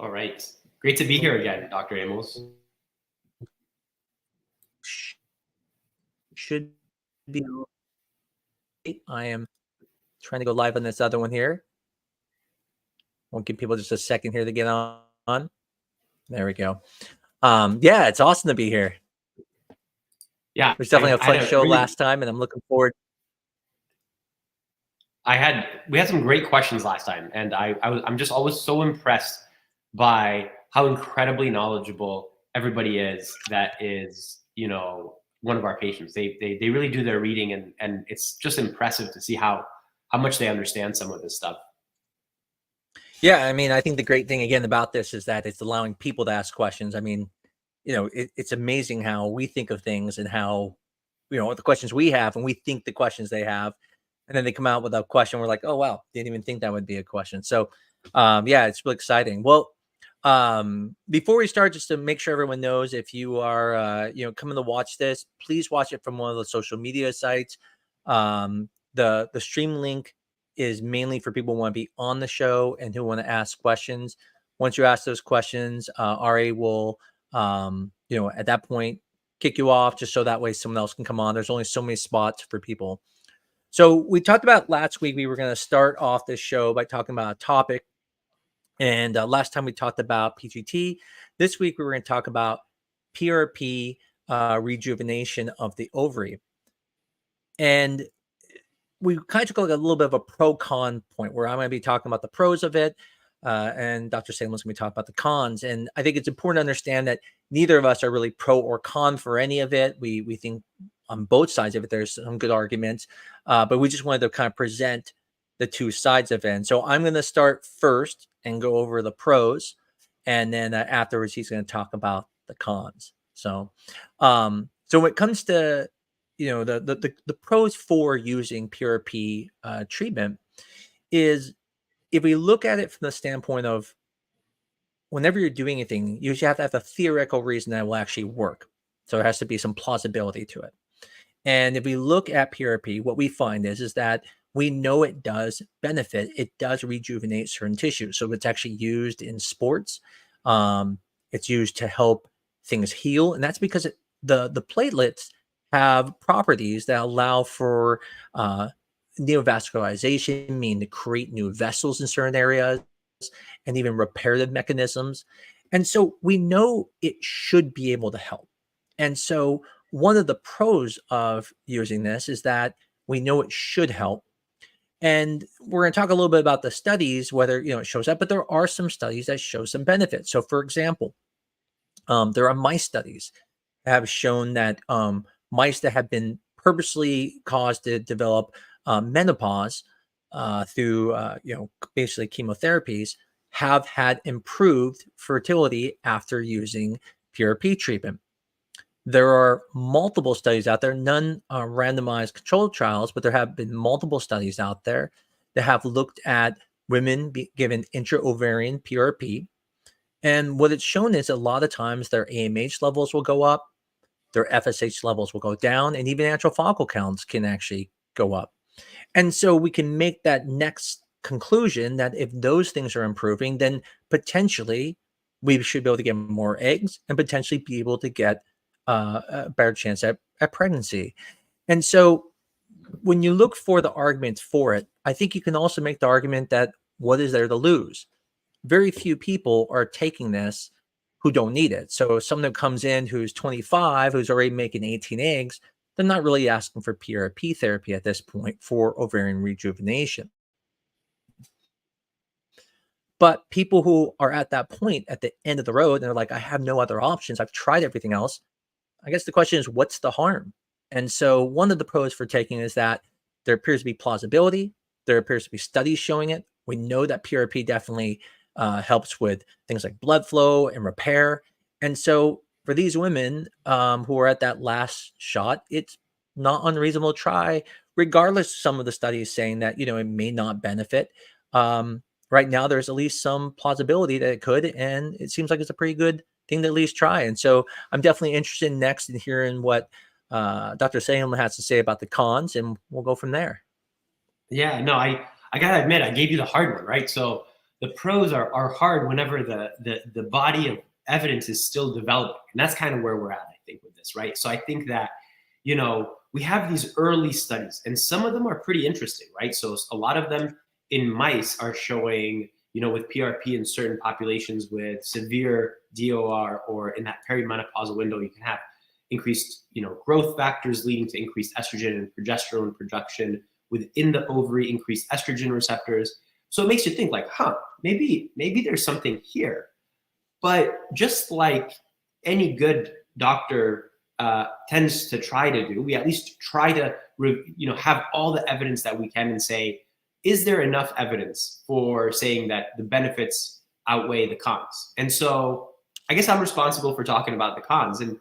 All right. Great to be here again, Dr. Amols. Should be. I am trying to go live on this other one here. We'll give people just a second here to get on. There we go. Yeah, it's awesome to be here. Yeah, it was definitely a fun show last time, and I'm looking forward. We had some great questions last time, and I'm just always so impressed by how incredibly knowledgeable everybody is that is, one of our patients. They really do their reading, and it's just impressive to see how much they understand some of this stuff. Yeah, I mean, I think the great thing again about this is that it's allowing people to ask questions. I mean, it's amazing how we think of things and how, the questions we have, and we think the questions they have, and then they come out with a question. We're like, oh, wow, didn't even think that would be a question. So, yeah, it's really exciting. Well, before we start, just to make sure everyone knows, if you are, coming to watch this, please watch it from one of the social media sites. The stream link is mainly for people who want to be on the show and who want to ask questions. Once you ask those questions, RA will, at that point, kick you off just so that way someone else can come on. There's only so many spots for people. So we talked about last week, we were going to start off this show by talking about a topic. And last time we talked about PGT. This week we were going to talk about PRP, rejuvenation of the ovary. And we kind of took a little bit of a pro-con point where I'm going to be talking about the pros of it, and Dr. Salem's going to be talking about the cons. And I think it's important to understand that neither of us are really pro or con for any of it. We think on both sides of it, there's some good arguments, but we just wanted to kind of present the two sides of it. And so I'm going to start first and go over the pros, and then afterwards he's going to talk about the cons. So, when it comes to the pros for using PRP treatment is, if we look at it from the standpoint of whenever you're doing anything, you usually have to have a theoretical reason that will actually work. So there has to be some plausibility to it. And if we look at PRP, what we find is that we know it does benefit. It does rejuvenate certain tissues. So it's actually used in sports. It's used to help things heal. And that's because the platelets have properties that allow for neovascularization, meaning to create new vessels in certain areas, and even reparative mechanisms. And so we know it should be able to help. And so one of the pros of using this is that we know it should help. And we're going to talk a little bit about the studies, whether it shows up, but there are some studies that show some benefits. So for example, there are mice studies that have shown that mice that have been purposely caused to develop menopause through basically chemotherapies have had improved fertility after using PRP treatment. There are multiple studies out there, none randomized controlled trials, but there have been multiple studies out there that have looked at women given intra-ovarian PRP. And what it's shown is a lot of times their AMH levels will go up, their FSH levels will go down, and even antral follicle counts can actually go up. And so we can make that next conclusion that if those things are improving, then potentially we should be able to get more eggs and potentially be able to get a better chance at pregnancy. And so when you look for the arguments for it, I think you can also make the argument that what is there to lose? Very few people are taking this who don't need it. So if someone comes in who's 25, who's already making 18 eggs, they're not really asking for PRP therapy at this point for ovarian rejuvenation. But people who are at that point at the end of the road, and they're like, I have no other options. I've tried everything else. I guess the question is, what's the harm? And so one of the pros for taking is that there appears to be plausibility. There appears to be studies showing it. We know that PRP definitely helps with things like blood flow and repair. And so for these women who are at that last shot, it's not unreasonable to try, regardless of some of the studies saying that, it may not benefit. Right now, there's at least some plausibility that it could, and it seems like it's a pretty good thing to at least try. And so I'm definitely interested next in hearing what Dr. Salem has to say about the cons, and we'll go from there. Yeah, no, I gotta admit, I gave you the hard one, right? So the pros are hard whenever the body of evidence is still developing. And that's kind of where we're at, I think, with this, right? So I think that, we have these early studies, and some of them are pretty interesting, right? So a lot of them in mice are showing, with PRP in certain populations with severe DOR, or in that perimenopausal window, you can have increased, growth factors leading to increased estrogen and progesterone production within the ovary, increased estrogen receptors. So it makes you think like, maybe there's something here. But just like any good doctor tends to try to do, we at least try to, have all the evidence that we can and say, is there enough evidence for saying that the benefits outweigh the cons? And so I guess I'm responsible for talking about the cons. And,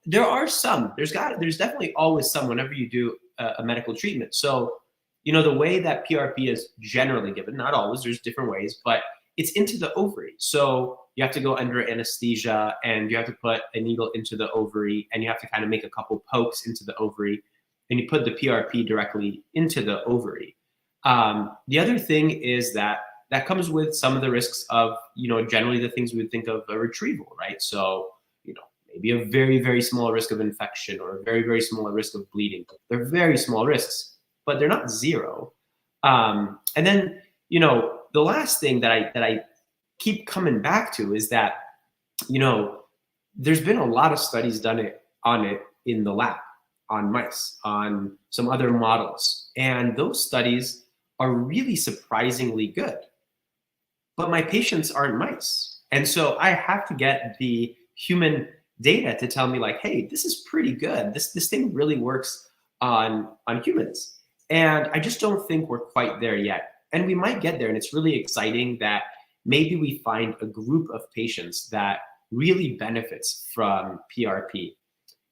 there are some, there's definitely always some whenever you do a medical treatment. So, the way that PRP is generally given, not always, there's different ways, but it's into the ovary. So you have to go under anesthesia, and you have to put a needle into the ovary, and you have to kind of make a couple pokes into the ovary, and you put the PRP directly into the ovary. The other thing is that comes with some of the risks of, generally the things we would think of a retrieval, right? So, maybe a very, very small risk of infection, or a very, very small risk of bleeding. They're very small risks, but they're not zero. And then, the last thing that I keep coming back to is that, there's been a lot of studies done on it in the lab, on mice, on some other models. And those studies are really surprisingly good. But my patients aren't mice. And so I have to get the human data to tell me like, hey, this is pretty good. This thing really works on humans. And I just don't think we're quite there yet. And we might get there. And it's really exciting that maybe we find a group of patients that really benefits from PRP.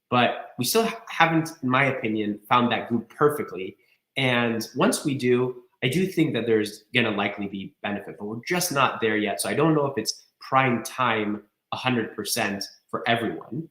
But we still haven't, in my opinion, found that group perfectly. And once we do, I do think that there's going to likely be benefit, but we're just not there yet. So I don't know if it's prime time 100% for everyone.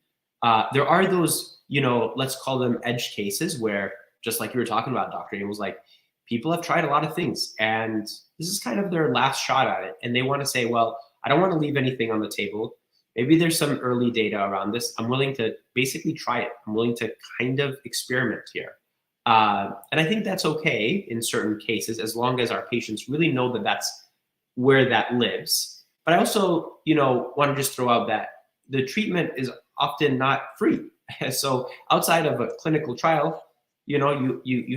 There are those, let's call them edge cases where, just like you were talking about, Dr. It was like, people have tried a lot of things, and this is kind of their last shot at it. And they want to say, well, I don't want to leave anything on the table. Maybe there's some early data around this. I'm willing to basically try it. I'm willing to kind of experiment here. And I think that's okay in certain cases, as long as our patients really know that that's where that lives. But I also, want to just throw out that the treatment is often not free. So outside of a clinical trial, you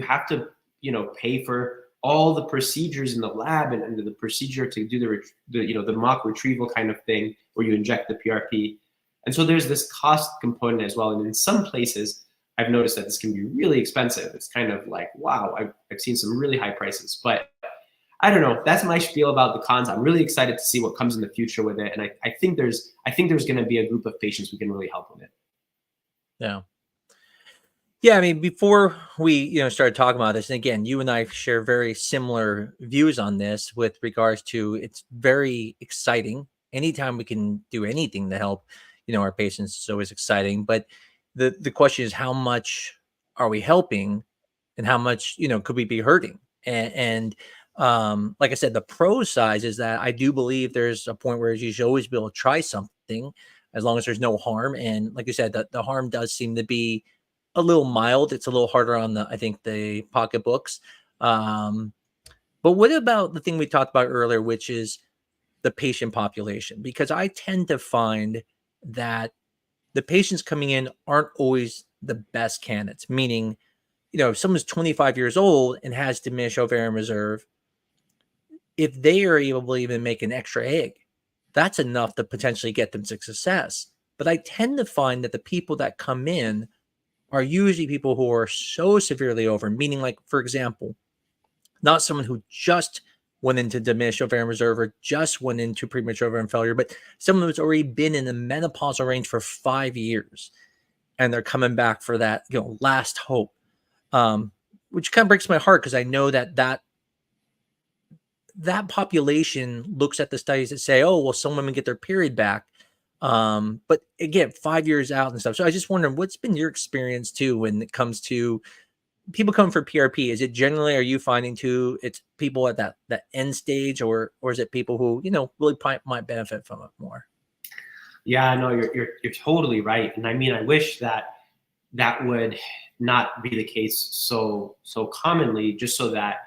have to, pay for all the procedures in the lab and the procedure to do the mock retrieval kind of thing where you inject the PRP. And so there's this cost component as well. And in some places, I've noticed that this can be really expensive. It's kind of like, wow, I've seen some really high prices. But I don't know. That's my spiel about the cons. I'm really excited to see what comes in the future with it. And I think there's going to be a group of patients we can really help with it. Yeah. Yeah, I mean, before we started talking about this, and again, you and I share very similar views on this with regards to it's very exciting. Anytime we can do anything to help, our patients, it's always exciting. But the question is, how much are we helping, and how much could we be hurting? And like I said, the pro side is that I do believe there's a point where you should always be able to try something as long as there's no harm. And like you said, the harm does seem to be a little mild. It's a little harder on the pocketbooks. But what about the thing we talked about earlier, which is the patient population? Because I tend to find that the patients coming in aren't always the best candidates, meaning, if someone's 25 years old and has diminished ovarian reserve, if they are able to even make an extra egg, that's enough to potentially get them to success. But I tend to find that the people that come in are usually people who are so severely over, meaning, like, for example, not someone who just went into diminished ovarian reserve or just went into premature ovarian failure, but someone who's already been in the menopausal range for 5 years, and they're coming back for that, last hope, which kind of breaks my heart, because I know that population looks at the studies that say, oh, well, some women get their period back. But again, 5 years out and stuff. So I just wonder, what's been your experience too when it comes to people come for PRP, is it generally, are you finding too, it's people at that end stage, or is it people who, really might benefit from it more? Yeah, no, you're totally right. And I mean, I wish that that would not be the case so commonly, just so that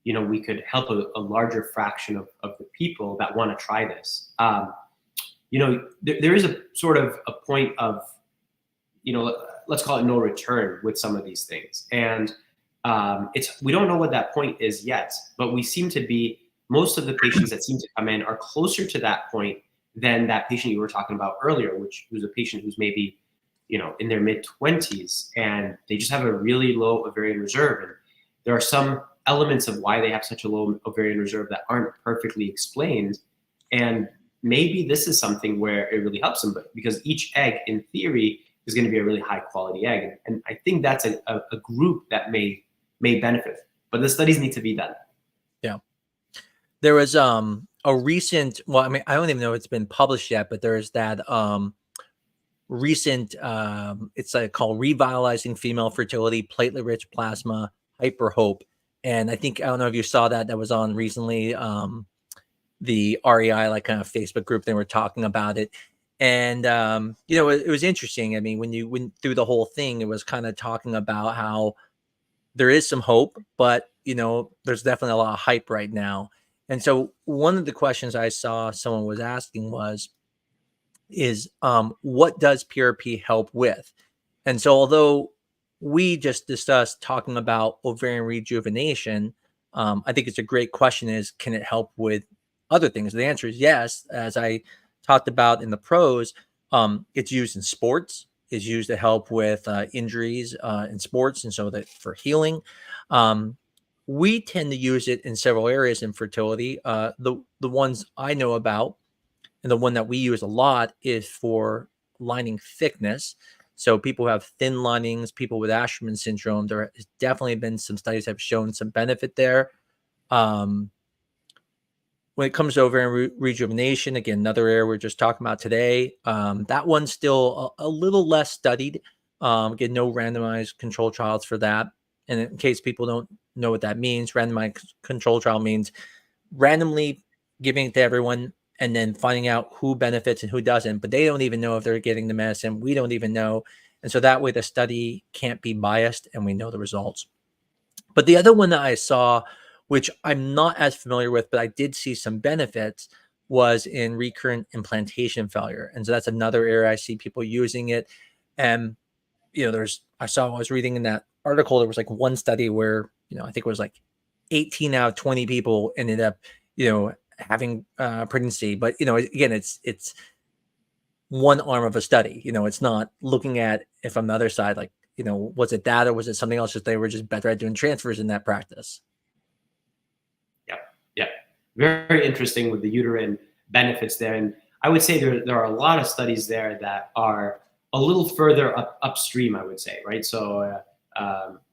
we could help a larger fraction of the people that want to try this. There is a sort of a point of, let's call it no return with some of these things, and we don't know what that point is yet, but we seem to be, most of the patients that seem to come in are closer to that point than that patient you were talking about earlier, which was a patient who's maybe in their mid 20s, and they just have a really low ovarian reserve. And there are some elements of why they have such a low ovarian reserve that aren't perfectly explained. And maybe this is something where it really helps them, but because each egg, in theory, is going to be a really high quality egg. And I think that's a group that may benefit, but the studies need to be done. Yeah. There was a recent, well, I mean, I don't even know if it's been published yet, but there's that recent, it's called Revitalizing Female Fertility, Platelet Rich Plasma, Hyper Hope. And I don't know if you saw that was on recently, the REI, like, kind of Facebook group, they were talking about it. And, it was interesting. I mean, when you went through the whole thing, it was kind of talking about how there is some hope, but, there's definitely a lot of hype right now. And so one of the questions I saw someone was asking is what does PRP help with? And so although we just discussed talking about ovarian rejuvenation, I think it's a great question, is can it help with other things? The answer is yes. As I talked about in the pros, it's used in sports, is used to help with injuries in sports, and so that for healing. We tend to use it in several areas in fertility. The ones I know about, and the one that we use a lot, is for lining thickness. So people who have thin linings, people with Asherman syndrome, there has definitely been some studies that have shown some benefit there. When it comes to ovarian rejuvenation, again, another area we're just talking about today, that one's still a little less studied. Again, no randomized control trials for that. And in case people don't know what that means, randomized control trial means randomly giving it to everyone and then finding out who benefits and who doesn't, but they don't even know if they're getting the medicine. We don't even know. And so that way the study can't be biased and we know the results. But the other one that I saw, which I'm not as familiar with, but I did see some benefits, was in recurrent implantation failure. And so that's another area I see people using it. And, I was reading in that article, there was like one study where, I think it was like 18 out of 20 people ended up, having pregnancy. But, again, it's one arm of a study. It's not looking at, if on the other side, like, was it that or was it something else, that they were just better at doing transfers in that practice? Yeah. Very interesting with the uterine benefits there. And I would say there are a lot of studies there that are a little further upstream, I would say, right? So,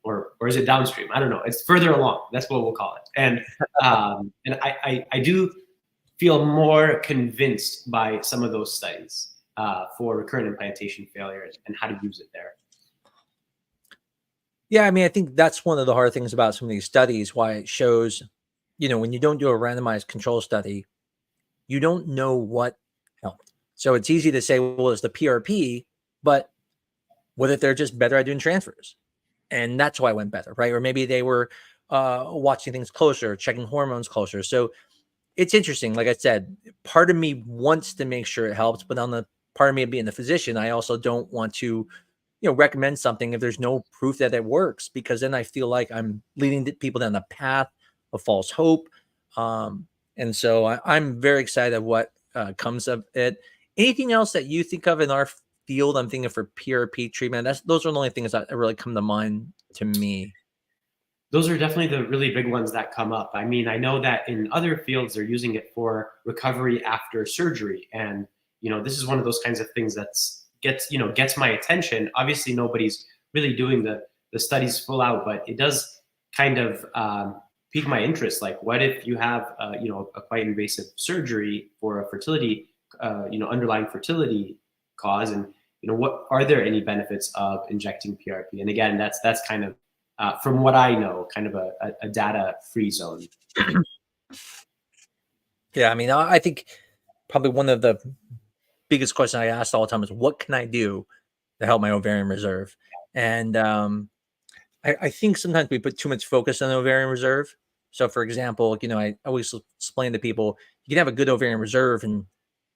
or is it downstream? I don't know. It's further along. That's what we'll call it. And I do feel more convinced by some of those studies for recurrent implantation failure and how to use it there. Yeah, I mean, I think that's one of the hard things about some of these studies, why it shows, when you don't do a randomized control study, you don't know what helped. So it's easy to say, well, it's the PRP, but what if they're just better at doing transfers? And that's why it went better, right? Or maybe they were watching things closer, checking hormones closer. So it's interesting. Like I said, part of me wants to make sure it helps, but on the part of me of being the physician, I also don't want to, recommend something if there's no proof that it works, because then I feel like I'm leading people down the path of false hope. And so I'm very excited of what comes of it. Anything else that you think of in our field? I'm thinking for PRP treatment. Those are the only things that really come to mind to me. Those are definitely the really big ones that come up. I mean, I know that in other fields, they're using it for recovery after surgery. And, this is one of those kinds of things gets my attention. Obviously, nobody's really doing the studies full out, but it does kind of pique my interest. Like, what if you have, a quite invasive surgery for a fertility, underlying fertility cause? And, what are there any benefits of injecting PRP? And again, that's kind of from what I know, kind of a data-free zone. Yeah, I mean, I think probably one of the biggest questions I ask all the time is, what can I do to help my ovarian reserve? And I think sometimes we put too much focus on ovarian reserve. So, for example, I always explain to people, you can have a good ovarian reserve and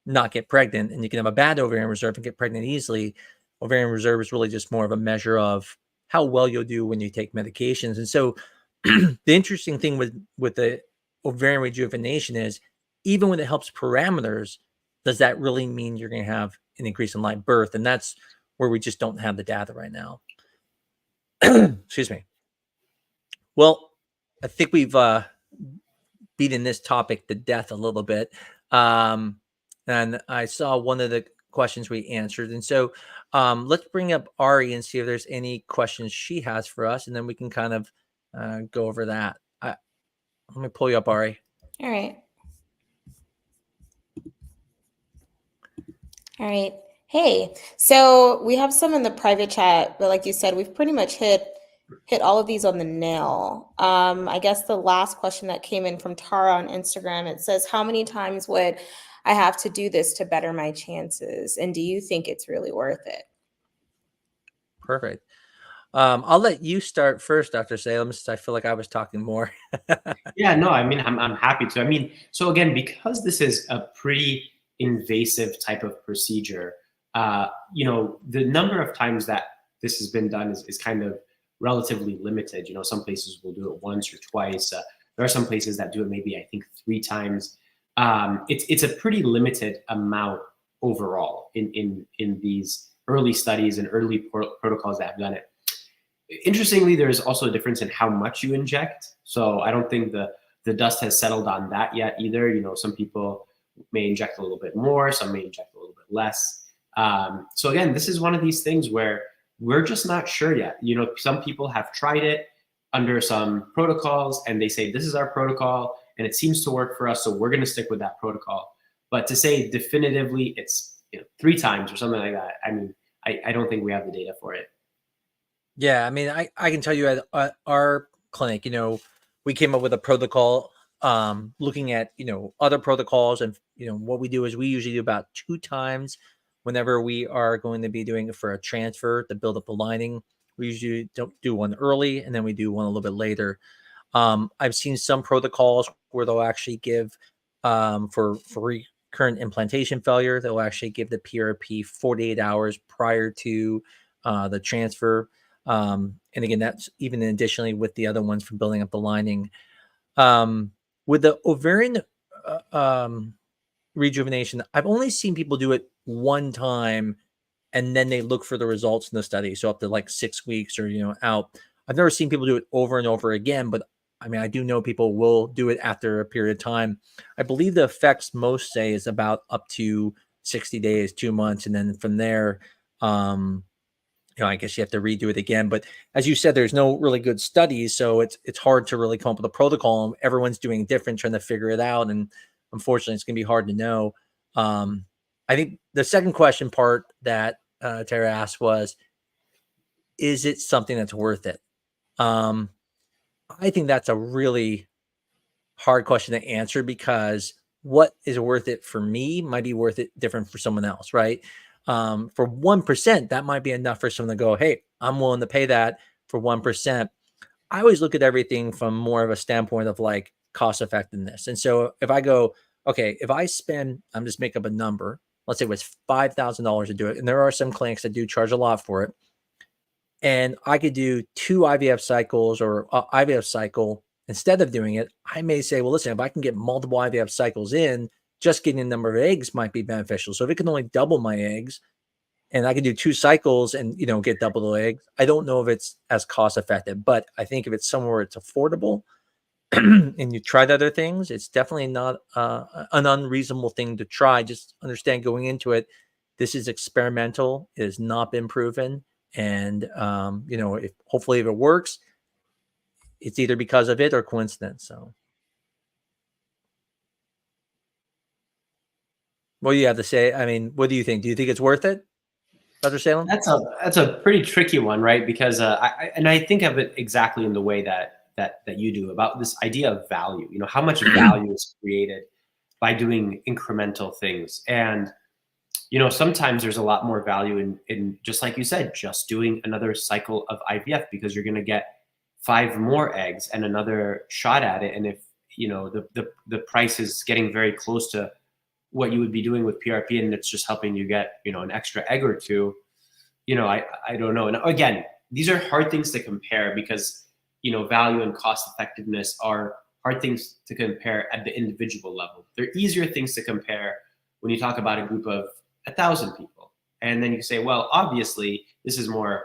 not get pregnant, and you can have a bad ovarian reserve and get pregnant easily. Ovarian reserve is really just more of a measure of how well you'll do when you take medications. And so the interesting thing with the ovarian rejuvenation is, even when it helps parameters, does that really mean you're going to have an increase in live birth? And that's where we just don't have the data right now. Excuse me. Well, I think we've beaten this topic to death a little bit. And I saw one of the questions we answered. And so let's bring up Ari and see if there's any questions she has for us. And then we can kind of go over that. Let me pull you up, Ari. All right. All right. Hey, so we have some in the private chat, but like you said, we've pretty much hit all of these on the nail. I guess the last question that came in from Tara on Instagram, it says, how many times would I have to do this to better my chances? And do you think it's really worth it? Perfect. I'll let you start first, Dr. Salem, since I feel like I was talking more. Yeah, no, I mean, I'm happy to. I mean, so again, because this is a pretty invasive type of procedure, the number of times that this has been done is kind of relatively limited. Some places will do it once or twice. There are some places that do it maybe, I think, 3 times. It's a pretty limited amount overall in these early studies and early protocols that have done it. Interestingly, there is also a difference in how much you inject. So I don't think the dust has settled on that yet either. Some people may inject a little bit more, some may inject a little bit less. So again, this is one of these things where we're just not sure yet. Some people have tried it under some protocols and they say, this is our protocol and it seems to work for us, so we're going to stick with that protocol. But to say definitively it's 3 times or something like that, I mean, I don't think we have the data for it. Yeah, I mean, I can tell you at our clinic, we came up with a protocol looking at, other protocols. And, what we do is we usually do about 2 times whenever we are going to be doing it for a transfer to build up the lining. We usually don't do one early and then we do one a little bit later. I've seen some protocols where they'll actually give for recurrent implantation failure, they'll actually give the PRP 48 hours prior to the transfer. And again, that's even additionally with the other ones for building up the lining. With the ovarian rejuvenation, I've only seen people do it 1 time and then they look for the results in the study. So up to like 6 weeks or, out. I've never seen people do it over and over again, but I mean, I do know people will do it after a period of time. I believe the effects most say is about up to 60 days, 2 months. And then from there, I guess you have to redo it again. But as you said, there's no really good studies, so it's hard to really come up with a protocol. Everyone's doing different, trying to figure it out, and unfortunately, it's going to be hard to know. I think the second question part that Tara asked was, is it something that's worth it? I think that's a really hard question to answer, because what is worth it for me might be worth it different for someone else, right? For 1%, that might be enough for someone to go, hey, I'm willing to pay that for 1%. I always look at everything from more of a standpoint of like cost effectiveness. And so if I go, okay, if I spend, I'm just make up a number, let's say it was $5,000 to do it. And there are some clinics that do charge a lot for it. And I could do 2 IVF cycles or IVF cycle instead of doing it. I may say, well, listen, if I can get multiple IVF cycles in, just getting the number of eggs might be beneficial. So if it can only double my eggs and I can do 2 cycles and, get double the eggs, I don't know if it's as cost effective, but I think if it's somewhere it's affordable and you tried other things, it's definitely not an unreasonable thing to try. Just understand going into it, this is experimental. It has not been proven. And, if hopefully if it works, it's either because of it or coincidence. So what do you have to say? I mean, what do you think? Do you think it's worth it? Dr. Salem? That's a pretty tricky one, right? Because I think of it exactly in the way that you do, about this idea of value. You know, how much value is created by doing incremental things. And you know, sometimes there's a lot more value in just like you said, just doing another cycle of IVF, because you're going to get 5 more eggs and another shot at it. And if you know the price is getting very close to what you would be doing with PRP, and it's just helping you get, you know, an extra egg or two, you know, I don't know. And again, these are hard things to compare, because you know, value and cost effectiveness are hard things to compare at the individual level. They're easier things to compare when you talk about a group of 1,000 people, and then you say, well, obviously this is more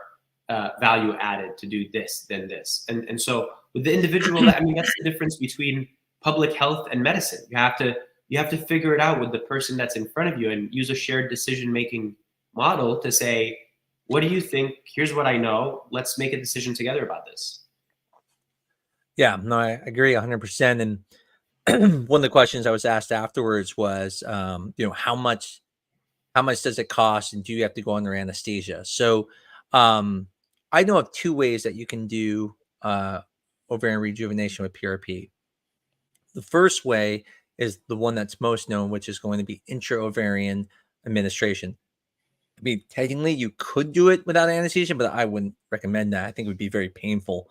value added to do this than this. And so with the individual, I mean, that's the difference between public health and medicine. You have to figure it out with the person that's in front of you, and use a shared decision making model to say, what do you think? Here's what I know. Let's make a decision together about this. Yeah, no, I agree 100%. And one of the questions I was asked afterwards was, you know, how much does it cost, and do you have to go under anesthesia? So I know of 2 ways that you can do ovarian rejuvenation with PRP. The first way is the one that's most known, which is going to be intra-ovarian administration. I mean, technically you could do it without anesthesia, but I wouldn't recommend that. I think it would be very painful.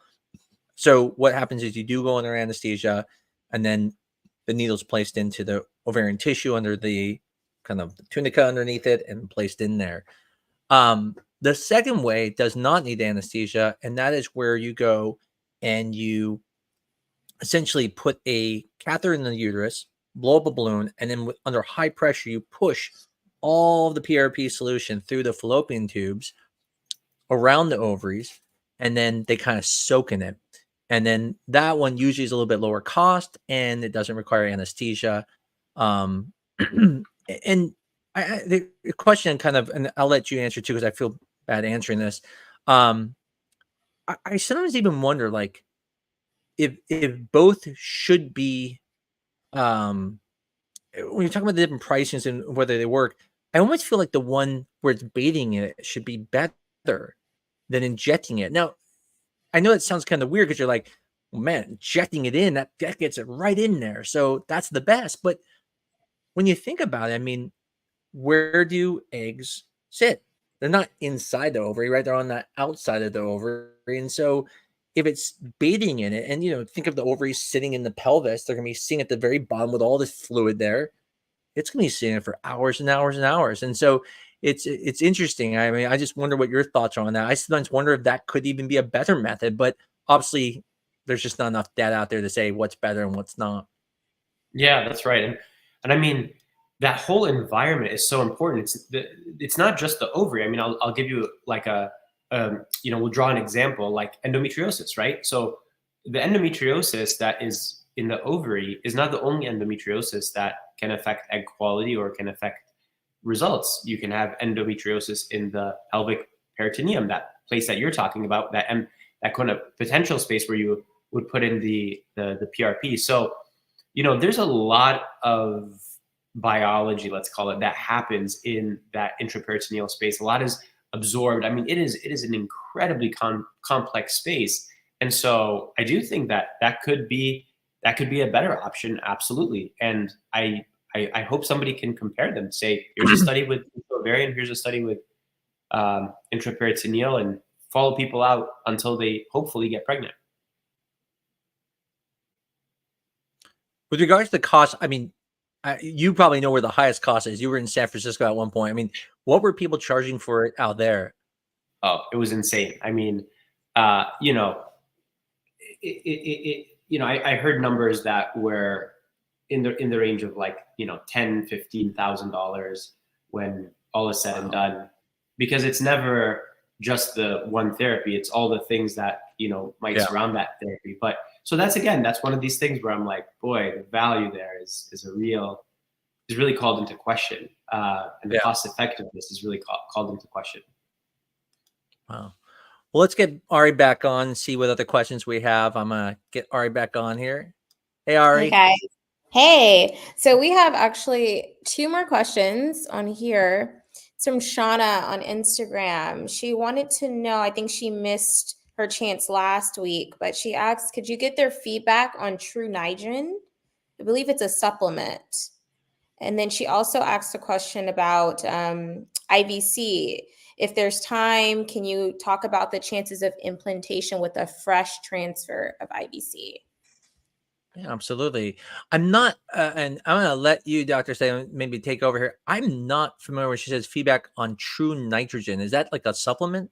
So what happens is you do go under anesthesia, and then the needle's placed into the ovarian tissue under the kind of the tunica underneath it and placed in there. The second way does not need anesthesia, and that is where you go and you essentially put a catheter in the uterus, blow up a balloon, and then under high pressure, you push all of the PRP solution through the fallopian tubes around the ovaries, and then they kind of soak in it. And then that one usually is a little bit lower cost, and it doesn't require anesthesia. And the question kind of, and I'll let you answer too, because I feel bad answering this. I sometimes even wonder, like, if both should be, when you're talking about the different pricings and whether they work, I almost feel like the one where it's baiting it should be better than injecting it. Now, I know it sounds kind of weird, because you're like, well, man, injecting it in, that gets it right in there. So that's the best. But when you think about it, I mean, where do eggs sit? They're not inside the ovary, right? They're on the outside of the ovary. And so if it's baiting in it, and, you know, think of the ovaries sitting in the pelvis, they're going to be sitting at the very bottom with all this fluid there. It's going to be sitting there for hours and hours and hours. And so it's interesting. I mean, I just wonder what your thoughts are on that. I sometimes wonder if that could even be a better method, but obviously there's just not enough data out there to say what's better and what's not. Yeah, that's right. And I mean, that whole environment is so important. It's not just the ovary. I mean, I'll give you like you know, we'll draw an example like endometriosis, right? So the endometriosis that is in the ovary is not the only endometriosis that can affect egg quality or can affect results. You can have endometriosis in the pelvic peritoneum, that place that you're talking about, that kind of potential space where you would put in the PRP. So, you know, there's a lot of biology, let's call it, that happens in that intraperitoneal space. A lot is absorbed. I mean, it is an incredibly complex space. And so I do think that could be a better option. Absolutely. And I hope somebody can compare them, say, here's a study with ovarian, here's a study with intraperitoneal, and follow people out until they hopefully get pregnant. With regards to the cost, I mean, you probably know where the highest cost is. You were in San Francisco at one point. I mean, what were people charging for it out there? Oh, it was insane. I mean, you know, you know, I heard numbers that were in the range of like, you know, $10,000-$15,000 when all is said and done, because it's never just the one therapy. It's all the things that, you know, might surround that therapy. But so that's one of these things where I'm like, boy, the value there is really called into question. And the cost effectiveness is really called into question. Wow. Well, let's get Ari back on and see what other questions we have. I'm going to get Ari back on here. Hey, Ari. Okay. Hey, so we have actually 2 more questions on here. It's from Shauna on Instagram. She wanted to know, I think she missed her chance last week, but she asked, could you get their feedback on True Nitrogen? I believe it's a supplement. And then she also asked a question about IVC. If there's time, can you talk about the chances of implantation with a fresh transfer of IVC? Yeah, absolutely. I'm not, and I'm going to let you, Dr. Salem, maybe take over here. I'm not familiar when she says feedback on True Nitrogen. Is that like a supplement?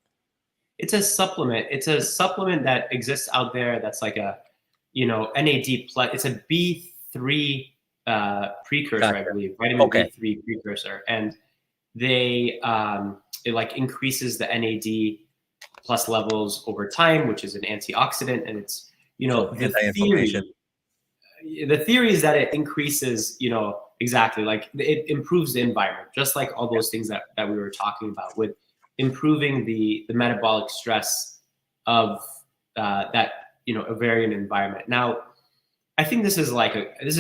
It's a supplement. It's a supplement that exists out there that's like a, NAD plus. It's a B3 precursor, Gotcha. I believe, vitamin Okay. B3 precursor. And they, it like increases the NAD plus levels over time, which is an antioxidant. And it's, So anti-inflammation. the theory is that it increases, exactly, like it improves the environment, just like all those things that we were talking about with improving the metabolic stress of that, ovarian environment. Now, I think this is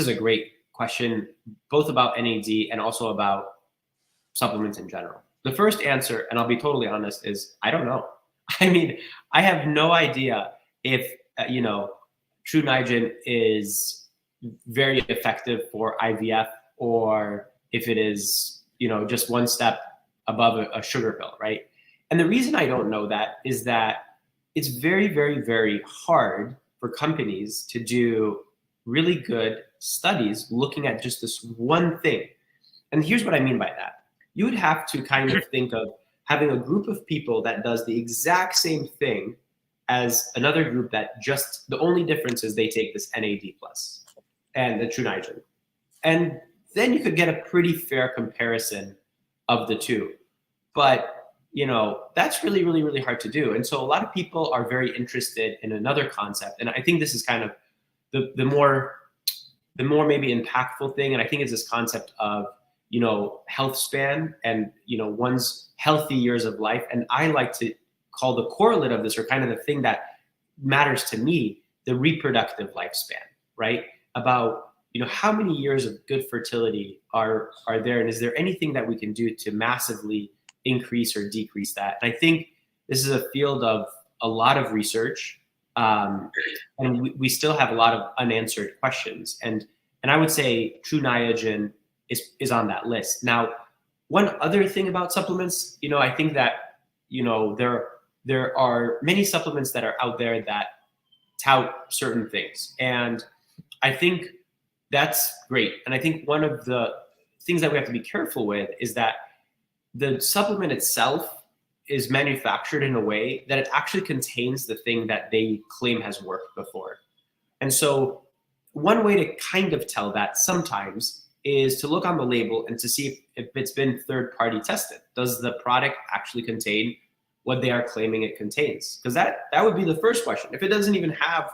a great question, both about NAD and also about supplements in general. The first answer, and I'll be totally honest, is I don't know. I mean, I have no idea if, True Nitrogen is very effective for IVF, or if it is, just one step above a sugar pill, right? And the reason I don't know that is that it's very, very, very hard for companies to do really good studies looking at just this one thing. And here's what I mean by that. You would have to kind of think of having a group of people that does the exact same thing as another group that just, the only difference is they take this NAD plus and the True Nitrogen. And then you could get a pretty fair comparison of the two. But, that's really, really, really hard to do. And so a lot of people are very interested in another concept. And I think this is kind of the more maybe impactful thing. And I think it's this concept of, health span and, one's healthy years of life. And I like to call the correlate of this, or kind of the thing that matters to me, the reproductive lifespan, right? About, how many years of good fertility are there? And is there anything that we can do to massively increase or decrease that? And I think this is a field of a lot of research. And we still have a lot of unanswered questions. And I would say True Nitrogen is on that list. Now, one other thing about supplements, I think that, there are many supplements that are out there that tout certain things. And I think that's great. And I think one of the things that we have to be careful with is that the supplement itself is manufactured in a way that it actually contains the thing that they claim has worked before. And so one way to kind of tell that sometimes is to look on the label and to see if it's been third-party tested. Does the product actually contain what they are claiming it contains? Because that would be the first question. If it doesn't even have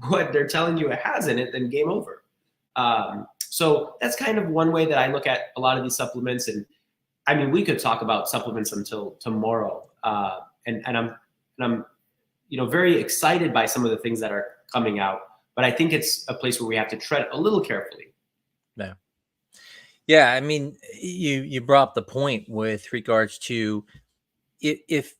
what they're telling you it has in it, then game over. So that's kind of one way that I look at a lot of these supplements. And I mean, we could talk about supplements until tomorrow. And I'm very excited by some of the things that are coming out. But I think it's a place where we have to tread a little carefully. Yeah. Yeah. I mean, you brought up the point with regards to if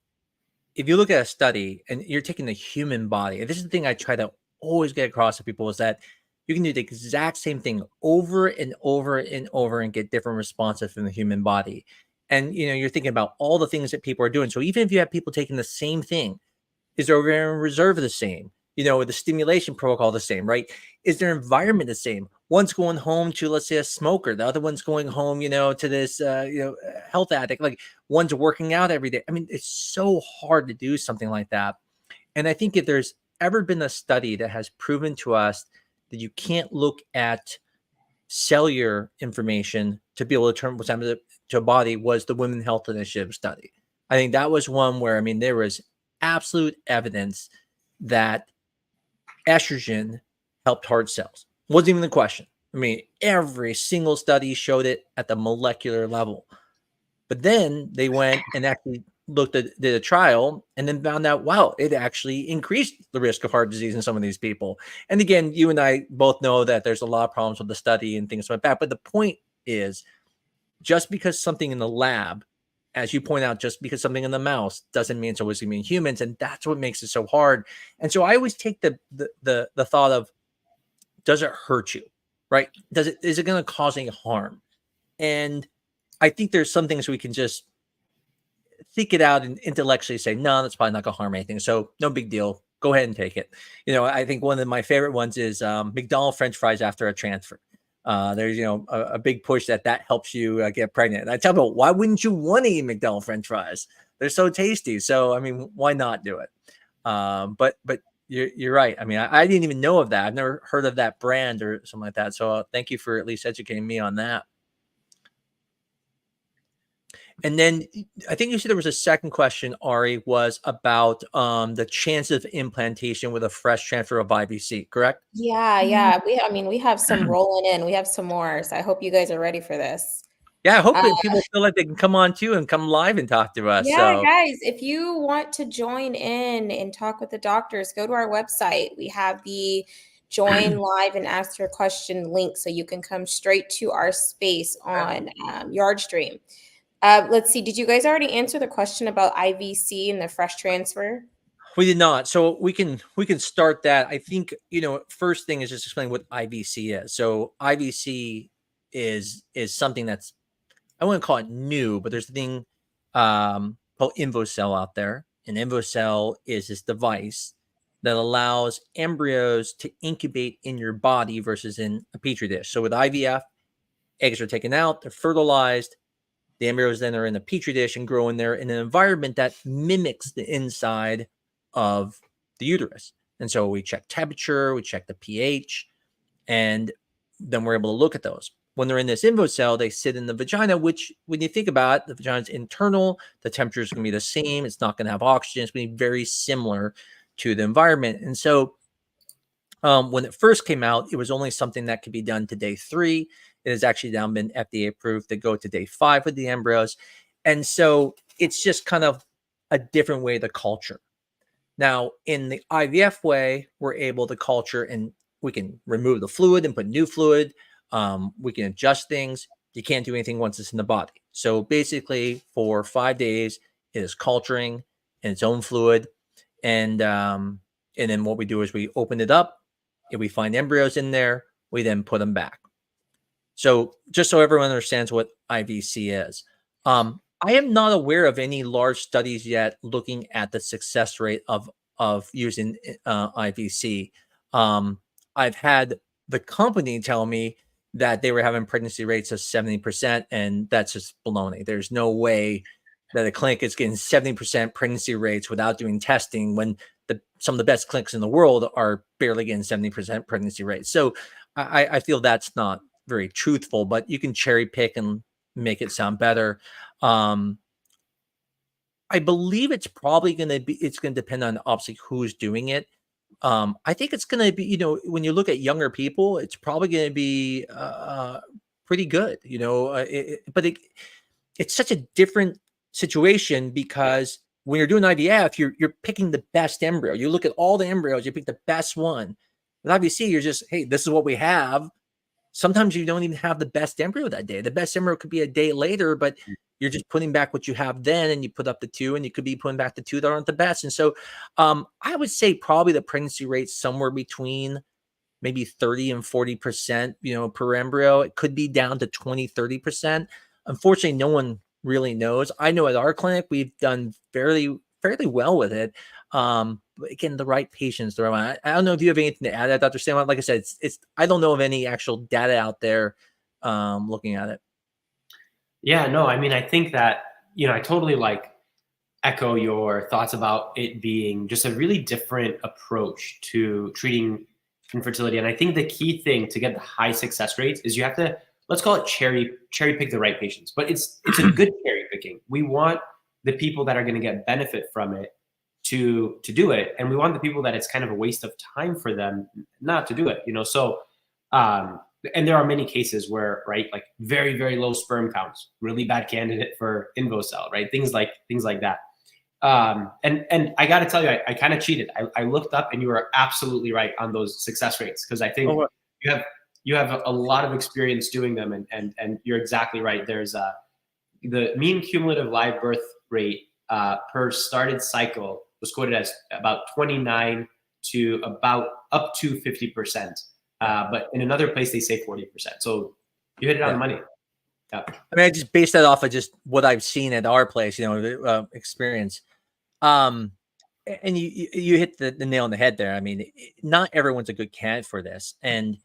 you look at a study and you're taking the human body, and this is the thing I try to always get across to people, is that you can do the exact same thing over and over and over and get different responses from the human body. And, you're thinking about all the things that people are doing. So even if you have people taking the same thing, is their ovarian reserve the same? The stimulation protocol the same, right? Is their environment the same? One's going home to, let's say, a smoker. The other one's going home, to this, health addict. Like, one's working out every day. I mean, it's so hard to do something like that. And I think if there's ever been a study that has proven to us that you can't look at cellular information to be able to determine what's happening to a body, was the Women Health Initiative study. I think that was one where, there was absolute evidence that estrogen helped heart cells. Wasn't even the question. Every single study showed it at the molecular level. But then they went and actually did a trial and then found out, wow, it actually increased the risk of heart disease in some of these people. And again, you and I both know that there's a lot of problems with the study and things like that. But the point is, just because something in the lab as you point out, just because something in the mouse doesn't mean it's always going to be in humans, and that's what makes it so hard. And so I always take the thought of, does it hurt you, right? Is it going to cause any harm? And I think there's some things we can just think it out and intellectually say, no, that's probably not going to harm anything. So no big deal. Go ahead and take it. I think one of my favorite ones is McDonald's French fries after a transfer. There's, a big push that helps you get pregnant. And I tell people, why wouldn't you want to eat McDonald's French fries? They're so tasty. So, I mean, why not do it? But you're right. I mean, I didn't even know of that. I've never heard of that brand or something like that. So thank you for at least educating me on that. And then I think you said there was a second question, Ari, was about the chance of implantation with a fresh transfer of IVC, correct? Yeah. We have some rolling in. We have some more. So I hope you guys are ready for this. Yeah, I hope that people feel like they can come on too and come live and talk to us. Yeah, guys, if you want to join in and talk with the doctors, go to our website. We have the join live and ask your question link, so you can come straight to our space on Yardstream. Let's see. Did you guys already answer the question about IVC and the fresh transfer? We did not. So we can start that. I think, first thing is just explain what IVC is. So IVC is something that's, I wouldn't call it new, but there's a thing called InvoCell out there. And InvoCell is this device that allows embryos to incubate in your body versus in a petri dish. So with IVF, eggs are taken out, they're fertilized. The embryos then are in a petri dish and grow in there in an environment that mimics the inside of the uterus. And so we check temperature, we check the pH, and then we're able to look at those. When they're in this InvoCell, they sit in the vagina, which when you think about it, the vagina is internal, the temperature is going to be the same. It's not going to have oxygen. It's going to be very similar to the environment. And so when it first came out, it was only something that could be done to day 3. It has actually now been FDA approved to go to day 5 with the embryos. And so it's just kind of a different way to culture. Now, in the IVF way, we're able to culture and we can remove the fluid and put new fluid. We can adjust things. You can't do anything once it's in the body. So basically, for 5 days, it is culturing in its own fluid. And then what we do is we open it up. If we find embryos in there, we then put them back. So just so everyone understands what IVC is, I am not aware of any large studies yet looking at the success rate of using IVC. I've had the company tell me that they were having pregnancy rates of 70%, and that's just baloney. There's no way that a clinic is getting 70% pregnancy rates without doing testing when some of the best clinics in the world are barely getting 70% pregnancy rates. So I feel that's not very truthful, but you can cherry pick and make it sound better. I believe it's probably going to depend on obviously who's doing it. I think it's going to be, when you look at younger people, it's probably going to be pretty good, but it's such a different situation because when you're doing IVF, you're picking the best embryo. You look at all the embryos, you pick the best one. With IVC, you're just, hey, this is what we have. Sometimes you don't even have the best embryo that day. The best embryo could be a day later, but you're just putting back what you have then, and you put up the 2, and you could be putting back the 2 that aren't the best. And so I would say probably the pregnancy rate somewhere between maybe 30 and 40%, per embryo. It could be down to 20, 30%. Unfortunately, no one really knows. I know at our clinic, we've done fairly well with it. But again, the right patients, I don't know if you have anything to add to that, Dr. Salem. Like I said, it's I don't know of any actual data out there looking at it. Yeah, no, I mean, I think that, I totally echo your thoughts about it being just a really different approach to treating infertility. And I think the key thing to get the high success rates is you have to, let's call it cherry pick the right patients, but it's a good cherry picking. We want the people that are going to get benefit from it to do it. And we want the people that it's kind of a waste of time for them not to do it, So, and there are many cases where, right, like very, very low sperm counts, really bad candidate for InvoCell, right? Things like that. And I got to tell you, I kind of cheated. I looked up, and you were absolutely right on those success rates, because I think you have a lot of experience doing them, and you're exactly right. There's the mean cumulative live birth rate per started cycle was quoted as about 29 to about up to 50%. But in another place, they say 40%. So you hit it on the money. Yeah. I mean, I just based that off of just what I've seen at our place, experience. And you hit the nail on the head there. I mean, not everyone's a good candidate for this. And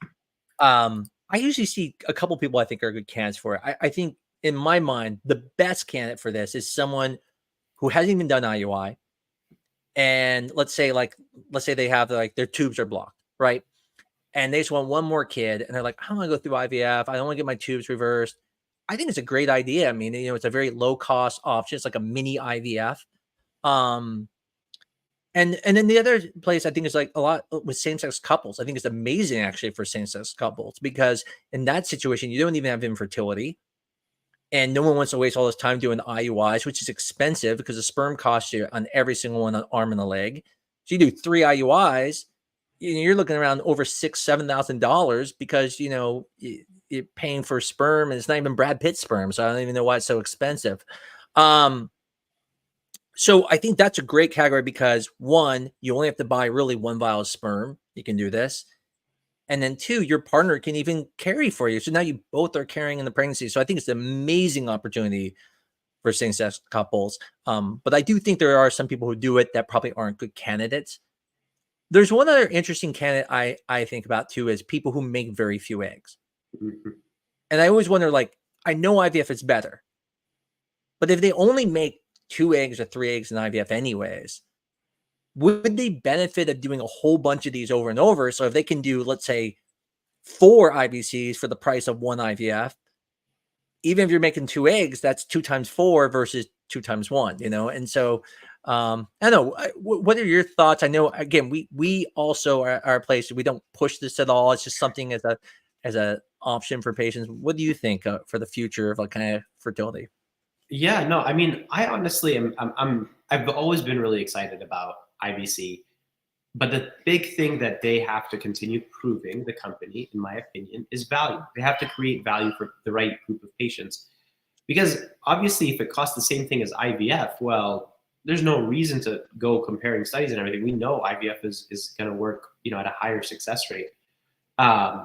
I usually see a couple people I think are good candidates for it. I think in my mind, the best candidate for this is someone who hasn't even done IUI. And let's say they have like their tubes are blocked, right? And they just want one more kid. And they're like, I don't want to go through IVF. I don't want to get my tubes reversed. I think it's a great idea. I mean, it's a very low cost option. It's like a mini IVF. And then the other place I think is like a lot with same-sex couples. I think it's amazing actually for same-sex couples, because in that situation, you don't even have infertility. And no one wants to waste all this time doing IUIs, which is expensive because the sperm costs you on every single one, an arm and a leg. So you do 3 IUIs, you're looking around over $6,000-$7,000 because, you're paying for sperm, and it's not even Brad Pitt sperm. So I don't even know why it's so expensive. So I think that's a great category because 1, you only have to buy really 1 vial of sperm. You can do this. And then 2, your partner can even carry for you. So now you both are carrying in the pregnancy. So I think it's an amazing opportunity for same-sex couples. But I do think there are some people who do it that probably aren't good candidates. There's one other interesting candidate I think about too, is people who make very few eggs. Mm-hmm. And I always wonder, like, I know IVF is better, but if they only make 2 eggs or 3 eggs in IVF anyways, would they benefit of doing a whole bunch of these over and over? So if they can do, let's say, 4 IVCs for the price of 1 IVF, even if you're making 2 eggs, that's 2 times 4 versus 2 times 1, And so I don't know. What are your thoughts? I know, again, we also are a place, we don't push this at all. It's just something as a option for patients. What do you think for the future of like kind of fertility? Yeah, no, I mean, I honestly I've always been really excited about IVC, but the big thing that they have to continue proving, the company, in my opinion, is value. They have to create value for the right group of patients, because obviously if it costs the same thing as IVF, well, there's no reason to go comparing studies and everything. We know IVF is going to work, at a higher success rate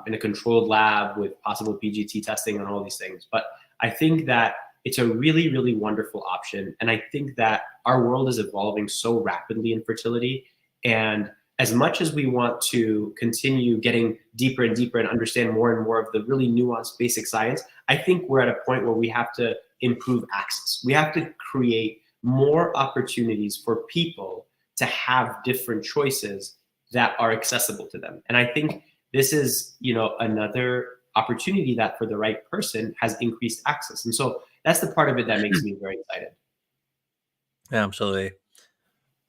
in a controlled lab with possible PGT testing and all these things. But I think that it's a really, really wonderful option. And I think that our world is evolving so rapidly in fertility. And as much as we want to continue getting deeper and deeper and understand more and more of the really nuanced basic science, I think we're at a point where we have to improve access. We have to create more opportunities for people to have different choices that are accessible to them. And I think this is, another opportunity that for the right person has increased access. And so that's the part of it that makes me very excited. Absolutely.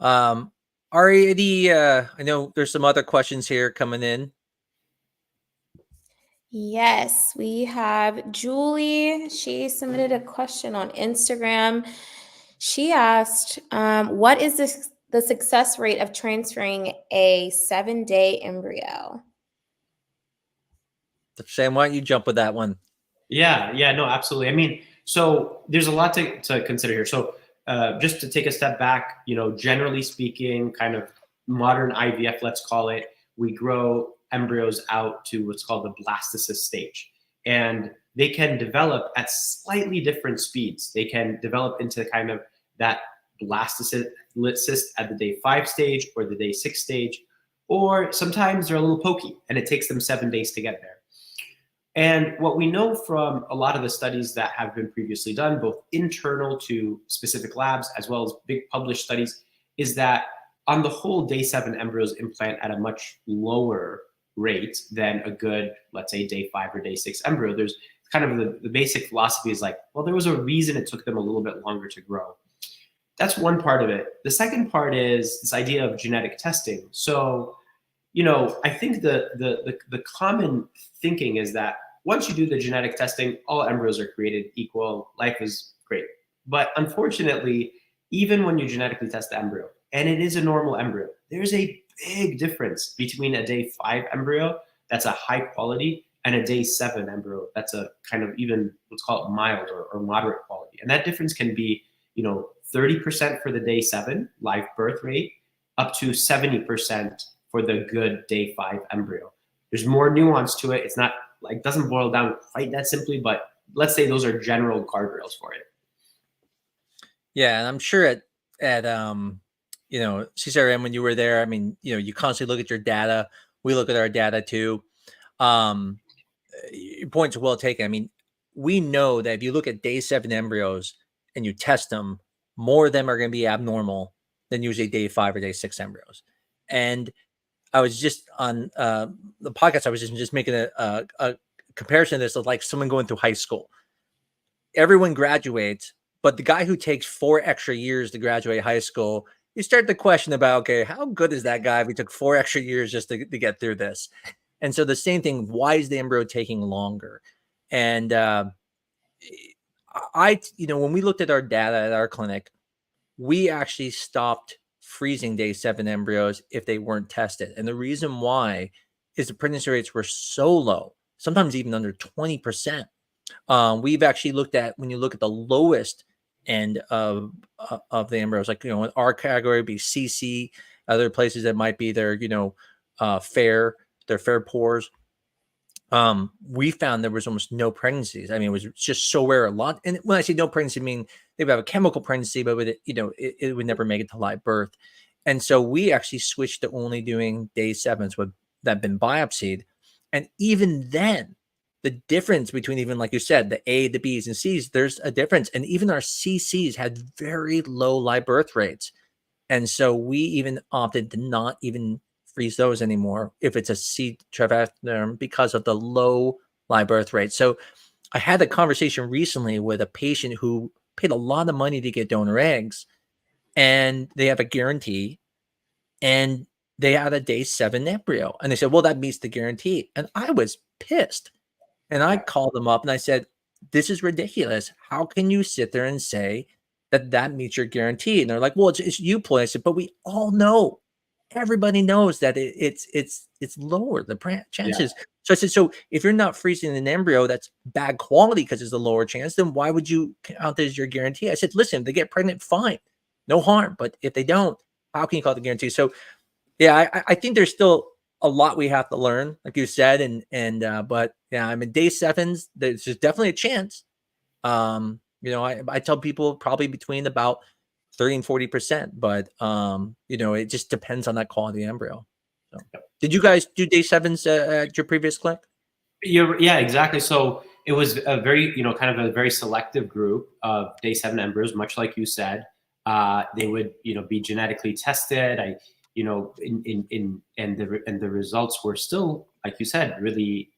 Ari, I know there's some other questions here coming in. Yes, we have Julie. She submitted a question on Instagram. She asked, what is the success rate of transferring a 7-day embryo? Sam, why don't you jump with that one? Yeah, no, absolutely. I mean, so there's a lot to consider here. So just to take a step back, generally speaking, kind of modern IVF, let's call it, we grow embryos out to what's called the blastocyst stage. And they can develop at slightly different speeds. They can develop into kind of that blastocyst at the day 5 stage or the day 6 stage, or sometimes they're a little pokey and it takes them 7 days to get there. And what we know from a lot of the studies that have been previously done, both internal to specific labs as well as big published studies, is that on the whole, day 7 embryos implant at a much lower rate than a good, let's say, day 5 or day 6 embryo. There's kind of the basic philosophy is like, well, there was a reason it took them a little bit longer to grow. That's one part of it. The second part is this idea of genetic testing. So, I think the common thinking is that once you do the genetic testing, all embryos are created equal. Life is great. But unfortunately, even when you genetically test the embryo, and it is a normal embryo, there's a big difference between a day 5 embryo that's a high quality and a day 7 embryo that's a kind of even, let's call it mild or moderate quality. quality. And that difference can be, 30% for the day 7 live birth rate, up to 70% for the good day 5 embryo. There's more nuance to it. It's not like, doesn't boil down quite that simply, but let's say those are general guardrails for it. Yeah, and I'm sure at CCRM when you were there, I mean, you constantly look at your data. We look at our data too. Your point's well taken. I mean, we know that if you look at day 7 embryos and you test them, more of them are going to be abnormal than usually day 5 or day 6 embryos. And I was just on the podcast. I was just making a comparison to this of like someone going through high school. Everyone graduates, but the guy who takes 4 extra years to graduate high school, you start to question about, okay, how good is that guy if he took 4 extra years just to get through this? And so the same thing, why is the embryo taking longer? And when we looked at our data at our clinic, we actually stopped freezing day 7 embryos if they weren't tested. And the reason why is the pregnancy rates were so low, sometimes even under 20%. We've actually looked at, when you look at the lowest end of the embryos, like, in our category would be CC, other places that might be their, fair pores. We found there was almost no pregnancies. I mean, it was just so rare. A lot. And when I say no pregnancy, I mean, they would have a chemical pregnancy, but with it, it would never make it to live birth. And so we actually switched to only doing day 7s that have been biopsied. And even then, the difference between, even like you said, the A, the B's, and C's, there's a difference. And even our CCs had very low live birth rates. And so we even opted to not even freeze those anymore if it's a C travatherm because of the low live birth rate. So I had a conversation recently with a patient who paid a lot of money to get donor eggs, and they have a guarantee, and they had a day 7 embryo. And they said, well, that meets the guarantee. And I was pissed. And I called them up and I said, this is ridiculous. How can you sit there and say that meets your guarantee? And they're like, well, it's euploid. I said, but we all know, everybody knows that it's lower, the chances. Yeah. So I said, so if you're not freezing an embryo that's bad quality because it's a lower chance, then why would you count that as your guarantee? I said, listen, if they get pregnant, fine, no harm. But if they don't, how can you call it the guarantee? So yeah, I think there's still a lot we have to learn, like you said, but yeah, I mean, day 7s, there's definitely a chance. I tell people probably between about 30 and 40%, but it just depends on that quality embryo. So, did you guys do day 7s at your previous clinic? Yeah, exactly. So it was a very, kind of a very selective group of day 7 embryos, much like you said. They would, be genetically tested. And the results were still, like you said, really,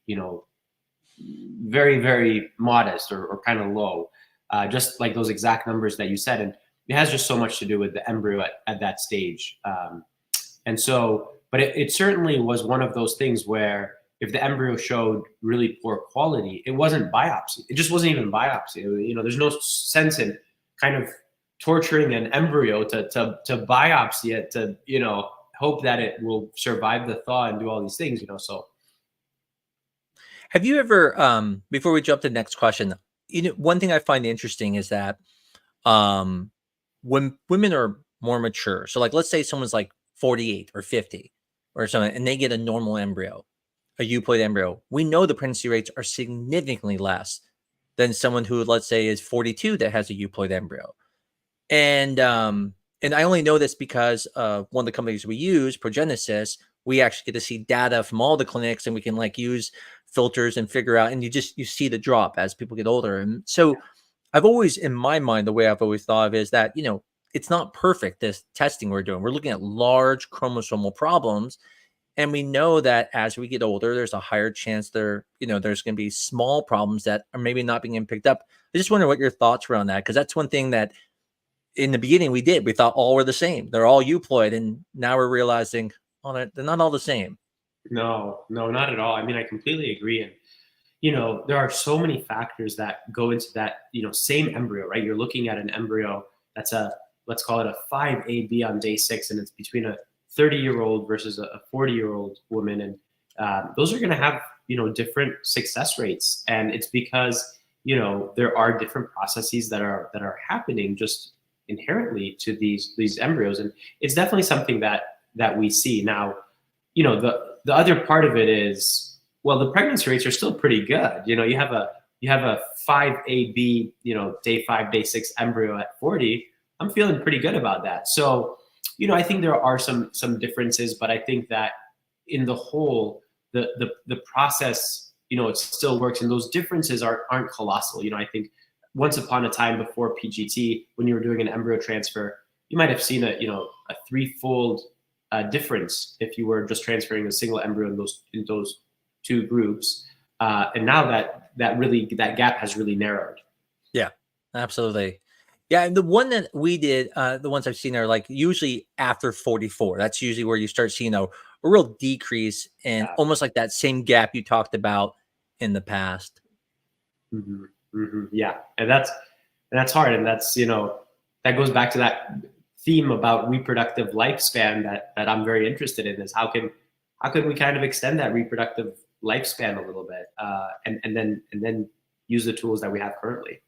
very, very modest or kind of low, just like those exact numbers that you said. And it has just so much to do with the embryo at that stage. And so, but it certainly was one of those things where if the embryo showed really poor quality, it wasn't biopsy. It just wasn't even biopsy. There's no sense in kind of torturing an embryo to biopsy it, to, hope that it will survive the thaw and do all these things, so. Have you ever, before we jump to the next question, one thing I find interesting is that when women are more mature, so like, let's say someone's like 48 or 50 or something, and they get a normal embryo, a euploid embryo, we know the pregnancy rates are significantly less than someone who, let's say, is 42 that has a euploid embryo. And I only know this because one of the companies we use, Progenesis, we actually get to see data from all the clinics, and we can like use filters and figure out, and you see the drop as people get older. And so I've always, in my mind, the way I've always thought of it is that, it's not perfect, this testing we're doing. We're looking at large chromosomal problems. And we know that as we get older, there's a higher chance there's going to be small problems that are maybe not being picked up. I just wonder what your thoughts were on that, because that's one thing that in the beginning we thought all were the same. They're all euploid. And now we're realizing, they're not all the same. No, not at all. I mean, I completely agree. And, there are so many factors that go into that, same embryo, right? You're looking at an embryo that's let's call it a 5AB on day 6, and it's between a 30-year-old versus a 40-year-old woman. And those are going to have, different success rates. And it's because, there are different processes that are happening just inherently to these embryos, and it's definitely something that we see now. The other part of it is, well, the pregnancy rates are still pretty good. You have a 5AB, day 5, day 6 embryo at 40. I'm feeling pretty good about that. So, I think there are some differences, but I think that in the whole, the process, it still works, and those differences aren't colossal. I think once upon a time before PGT, when you were doing an embryo transfer, you might have seen a threefold difference if you were just transferring a single embryo in those two groups. And now that gap has really narrowed. Yeah, absolutely. Yeah, and the one that we did, the ones I've seen are like usually after 44. That's usually where you start seeing a real decrease, and almost like that same gap you talked about in the past. Mm-hmm. Mm-hmm. Yeah, and that's hard, and that's that goes back to that theme about reproductive lifespan that I'm very interested in, is how can we kind of extend that reproductive lifespan a little bit, and then use the tools that we have currently.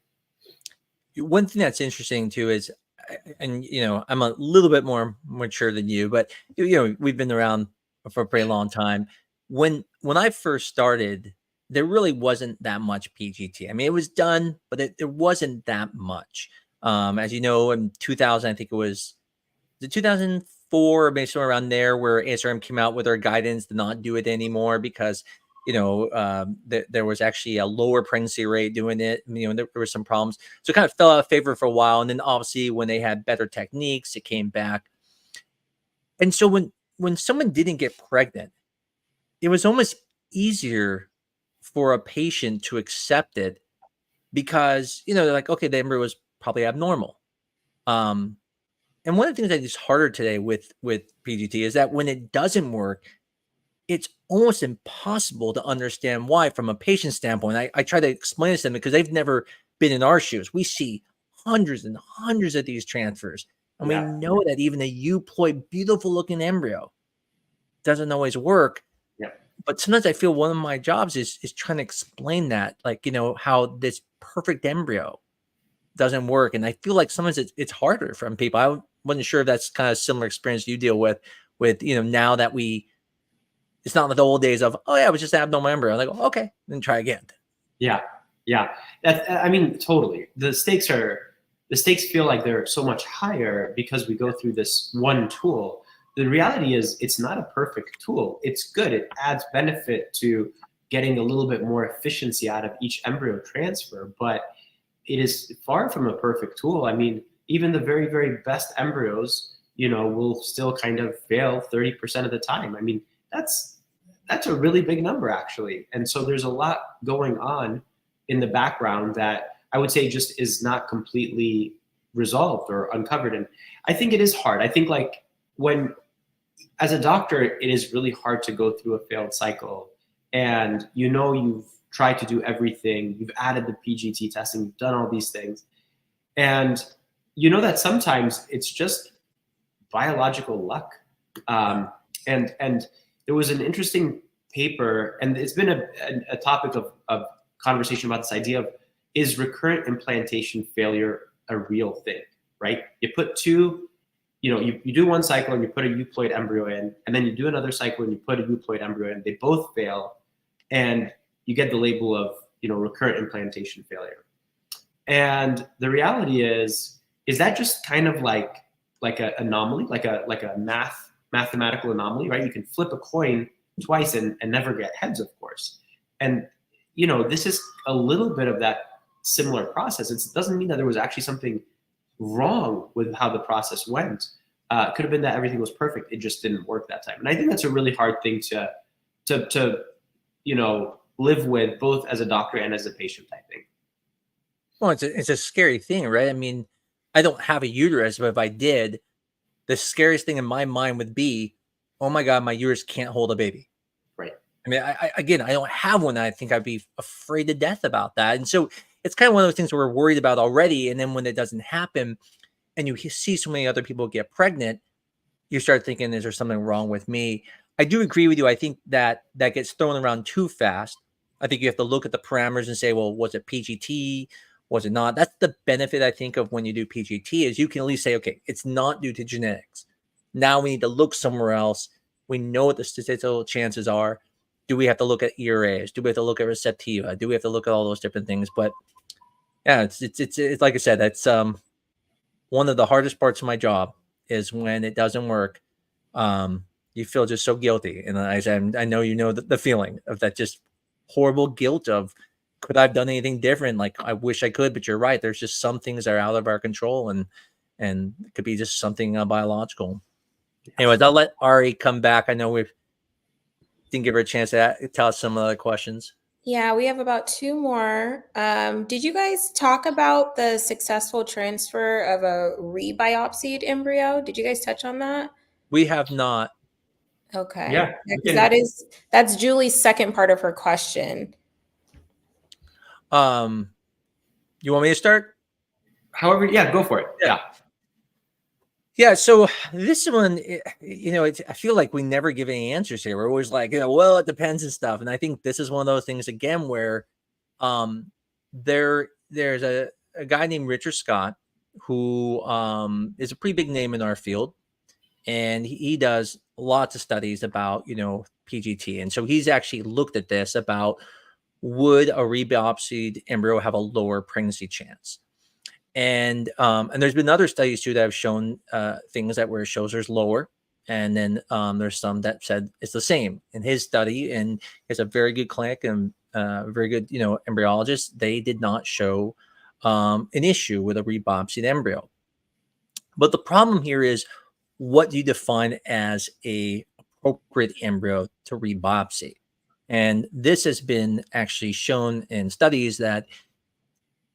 One thing that's interesting too is, and I'm a little bit more mature than you, but we've been around for a pretty long time. When I first started, there really wasn't that much PGT. I mean, it was done, but there wasn't that much. As you know, in 2000, I think it was the 2004, maybe somewhere around there, where ASRM came out with our guidance to not do it anymore because there was actually a lower pregnancy rate doing it. There were some problems, so it kind of fell out of favor for a while. And then obviously when they had better techniques, it came back. And so when someone didn't get pregnant, it was almost easier for a patient to accept it because they're like, okay, the embryo was probably abnormal. And one of the things that is harder today with PGT is that when it doesn't work, it's almost impossible to understand why from a patient standpoint. I try to explain this to them because they've never been in our shoes. We see hundreds and hundreds of these transfers, and we know that even a euploid, beautiful looking embryo doesn't always work. Yeah. But sometimes I feel one of my jobs is trying to explain that, like, how this perfect embryo doesn't work. And I feel like sometimes it's harder from people. I wasn't sure if that's kind of similar experience you deal with now that it's not like the old days of, oh yeah, it was just an abnormal embryo. I'm like, okay, then try again. Yeah. I mean, totally. The stakes feel like they're so much higher because we go through this one tool. The reality is it's not a perfect tool. It's good. It adds benefit to getting a little bit more efficiency out of each embryo transfer, but it is far from a perfect tool. I mean, even the very, very best embryos, will still kind of fail 30% of the time. I mean, that's a really big number, actually. And so there's a lot going on in the background that I would say just is not completely resolved or uncovered. And I think it is hard. I think like as a doctor, it is really hard to go through a failed cycle, and you've tried to do everything. You've added the PGT testing, you've done all these things. And that sometimes it's just biological luck. And there was an interesting paper, and it's been a topic of conversation about this idea of, is recurrent implantation failure a real thing, right? You put two, you do one cycle and you put a euploid embryo in, and then you do another cycle and you put a euploid embryo in. They both fail, and you get the label of, recurrent implantation failure. And the reality is that just kind of like an anomaly, like a mathematical anomaly, right? You can flip a coin twice and never get heads, of course. And, this is a little bit of that similar process. It doesn't mean that there was actually something wrong with how the process went. It could have been that everything was perfect. It just didn't work that time. And I think that's a really hard thing to live with, both as a doctor and as a patient, I think. Well, it's a scary thing, right? I mean, I don't have a uterus, but if I did, the scariest thing in my mind would be, oh my God, my uterus can't hold a baby. Right. I mean, I don't have one. I think I'd be afraid to death about that. And so it's kind of one of those things we're worried about already. And then when it doesn't happen and you see so many other people get pregnant, you start thinking, is there something wrong with me? I do agree with you. I think that gets thrown around too fast. I think you have to look at the parameters and say, well, was it PGT? Was it not? That's the benefit, I think, of when you do PGT, is you can at least say, okay, it's not due to genetics. Now we need to look somewhere else. We know what the statistical chances are. Do we have to look at ERAs? Do we have to look at receptiva? Do we have to look at all those different things? But yeah, it's like I said, that's one of the hardest parts of my job is when it doesn't work. You feel just so guilty. And I know you know the feeling of that just horrible guilt of, could I have done anything different? Like, I wish I could, but you're right. There's just some things that are out of our control, and it could be just something biological. Anyways, I'll let Ari come back. I know we didn't give her a chance to tell us some other questions. Yeah, we have about 2 more. Did you guys talk about the successful transfer of a rebiopsied embryo? Did you guys touch on that? We have not. Okay. Yeah, That's Julie's second part of her question. You want me to start? However, yeah, go for it. Yeah. So this one, I feel like we never give any answers here. We're always like, well, it depends and stuff. And I think this is one of those things again where there's a guy named Richard Scott who is a pretty big name in our field, and he does lots of studies about PGT. And so he's actually looked at this about, would a rebiopsied embryo have a lower pregnancy chance? And there's been other studies too that have shown things that where it shows there's lower, and then there's some that said it's the same. In his study, and it's a very good clinic and very good embryologist, they did not show an issue with a rebiopsied embryo. But the problem here is, what do you define as a appropriate embryo to rebiopsy? And this has been actually shown in studies that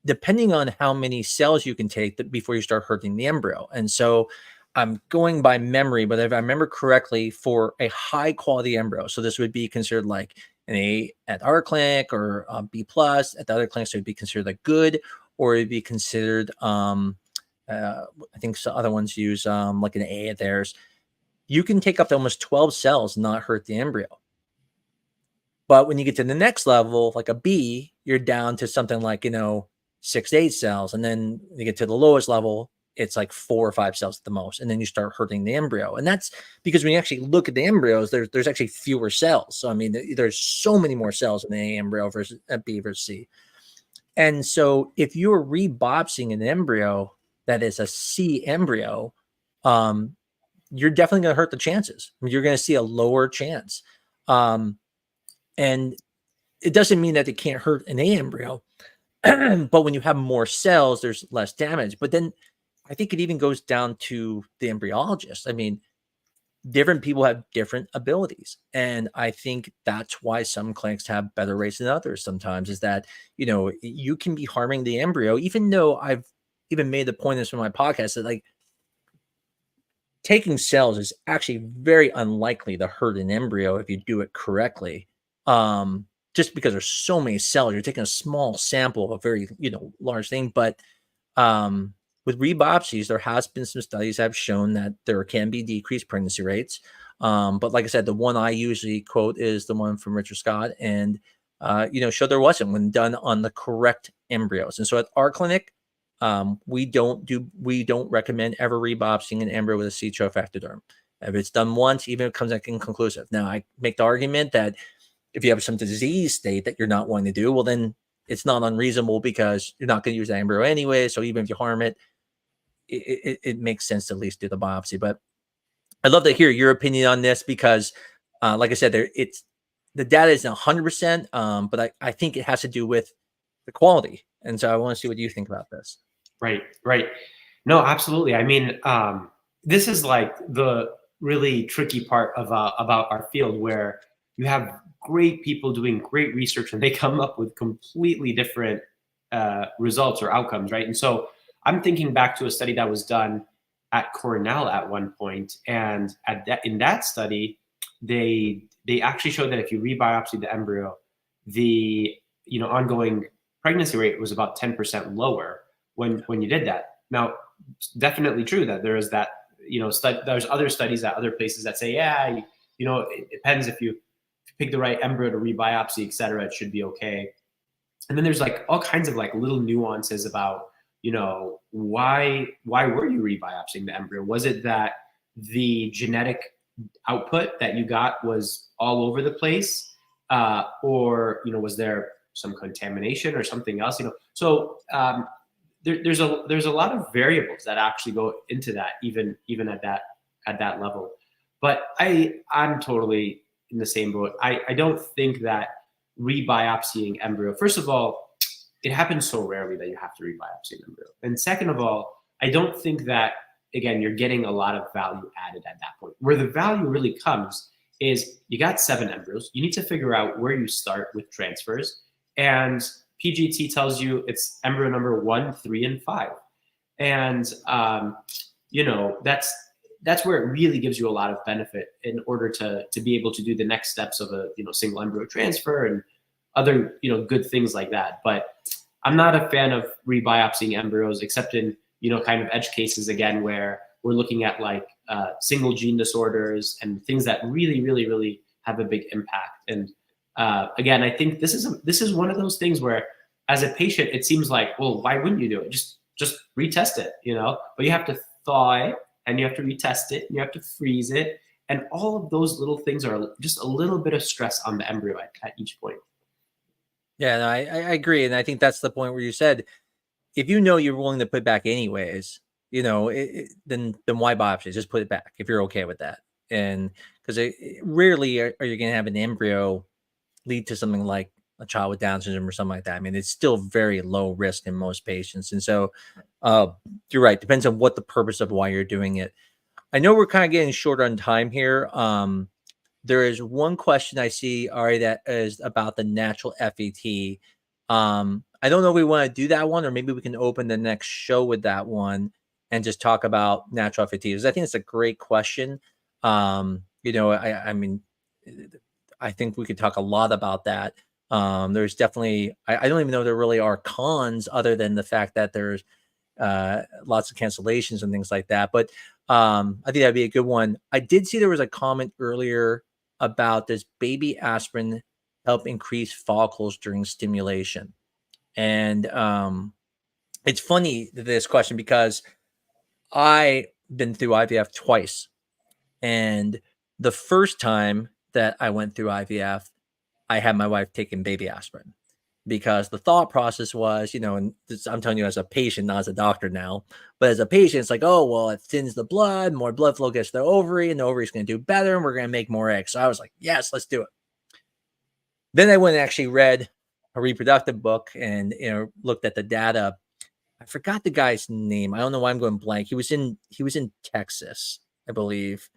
depending on how many cells you can take before you start hurting the embryo. And so I'm going by memory, but if I remember correctly, for a high quality embryo, so this would be considered like an A at our clinic, or B plus at the other clinics, so it would be considered like good, or it'd be considered, I think some other ones use like an A at theirs. You can take up to almost 12 cells and not hurt the embryo. But when you get to the next level, like a B, you're down to something like, 6 to 8 cells. And then you get to the lowest level, it's like 4 or 5 cells at the most. And then you start hurting the embryo. And that's because when you actually look at the embryos, there's actually fewer cells. So, I mean, there's so many more cells in an A embryo versus a B versus C. And so if you're rebiopsying an embryo that is a C embryo, you're definitely going to hurt the chances. I mean, you're going to see a lower chance. And it doesn't mean that it can't hurt an A embryo, but when you have more cells, there's less damage. But then I think it even goes down to the embryologist. I mean, different people have different abilities. And I think that's why some clinics have better rates than others sometimes, is that, you can be harming the embryo, even though I've even made the point in this in my podcast that, like, taking cells is actually very unlikely to hurt an embryo if you do it correctly. Just because there's so many cells, you're taking a small sample of a very, large thing. But with rebiopsies, there has been some studies that have shown that there can be decreased pregnancy rates. But like I said, the one I usually quote is the one from Richard Scott, and showed there wasn't when done on the correct embryos. And so at our clinic, we don't recommend ever rebiopsying an embryo with a C ectoderm. If it's done once, even if it comes back inconclusive. Now, I make the argument that if you have some disease state that you're not wanting to do, well, then it's not unreasonable, because you're not going to use that embryo anyway. So even if you harm it, it makes sense to at least do the biopsy. But I'd love to hear your opinion on this, because like I said, the data isn't 100%, but I think it has to do with the quality. And so I want to see what you think about this. Right. No, absolutely. I mean, this is like the really tricky part of about our field, where you have great people doing great research and they come up with completely different results or outcomes, right? And so I'm thinking back to a study that was done at Cornell at one point, and in that study, they actually showed that if you rebiopsy the embryo, the ongoing pregnancy rate was about 10% lower when you did that. Now, it's definitely true that there is that, there's other studies at other places that say, it depends if you pick the right embryo to rebiopsy, et cetera, it should be okay. And then there's like all kinds of like little nuances about, you know, why were you rebiopsying the embryo? Was it that the genetic output that you got was all over the place, or, you know, was there some contamination or something else? You know, so there's a lot of variables that actually go into that, even at that level. But I'm totally in the same boat. I don't think that rebiopsying embryo, first of all, it happens so rarely that you have to rebiopsy an embryo. And second of all, I don't think that, again, you're getting a lot of value added at that point. Where the value really comes is you got 7 embryos. You need to figure out where you start with transfers. And PGT tells you it's embryo number 1, 3, and 5. And, you know, that's where it really gives you a lot of benefit in order to be able to do the next steps of a, you know, single embryo transfer and other, you know, good things like that. But I'm not a fan of rebiopsying embryos, except in, you know, kind of edge cases, again, where we're looking at like single gene disorders and things that really, really, really have a big impact. And again, I think this is one of those things where, as a patient, it seems like, well, why wouldn't you do it? Just retest it, you know. But you have to thaw it, and you have to retest it, and you have to freeze it, and all of those little things are just a little bit of stress on the embryo at each point. Yeah, no, I agree, and I think that's the point where you said, if you know you're willing to put it back anyways, you know, then why biopsy? Just put it back if you're okay with that. And because rarely are you going to have an embryo lead to something like a child with Down syndrome or something like that. I mean, it's still very low risk in most patients. And so you're right. Depends on what the purpose of why you're doing it. I know we're kind of getting short on time here. There is one question I see, Ari, that is about the natural FET. I don't know if we want to do that one, or maybe we can open the next show with that one and just talk about natural FET. Because I think it's a great question. You know, I mean, I think we could talk a lot about that. There's definitely, I don't even know there really are cons other than the fact that there's lots of cancellations and things like that. But I think that'd be a good one. I did see there was a comment earlier about does baby aspirin help increase follicles during stimulation? And it's funny, this question, because I've been through IVF twice. And the first time that I went through IVF, I had my wife taking baby aspirin, because the thought process was, you know, and this, I'm telling you as a patient, not as a doctor now, but as a patient, it's like, oh, well, it thins the blood, more blood flow gets to the ovary, and the ovary is going to do better, and we're going to make more eggs. So I was like, yes, let's do it. Then I went and actually read a reproductive book and, you know, looked at the data. I forgot the guy's name. I don't know why I'm going blank. He was in Texas, I believe.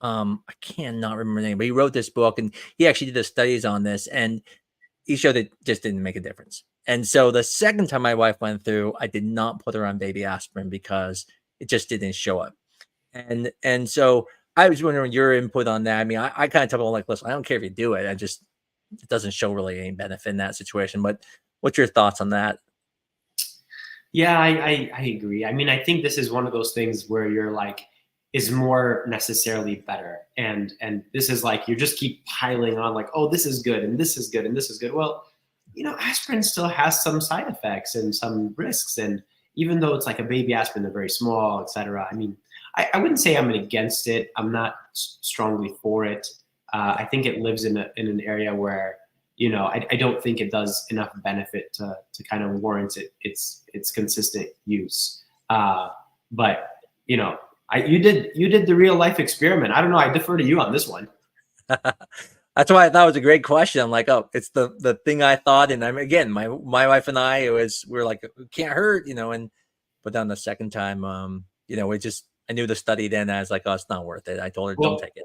I cannot remember the name, but he wrote this book and he actually did the studies on this, and he showed it just didn't make a difference. And so the second time my wife went through, I did not put her on baby aspirin because it just didn't show up. And so I was wondering your input on that. I mean, I kind of tell people, like, listen, I don't care if you do it. It doesn't show really any benefit in that situation. But what's your thoughts on that? Yeah, I agree. I mean, I think this is one of those things where you're like, is more necessarily better. And this is like, you just keep piling on like, oh, this is good, and this is good, and this is good. Well, you know, aspirin still has some side effects and some risks. And even though it's like a baby aspirin, they're very small, et cetera. I mean, I wouldn't say I'm against it. I'm not strongly for it. I think it lives in an area where, you know, I don't think it does enough benefit to kind of warrant its consistent use. But, you know, you did the real life experiment. I don't know. I defer to you on this one. That's why I thought it was a great question. I'm like, oh, it's the thing I thought. And I'm, again, my wife and I, we're like, it can't hurt, you know, but then the second time, you know, I knew the study then. I was like, oh, it's not worth it. I told her, don't take it.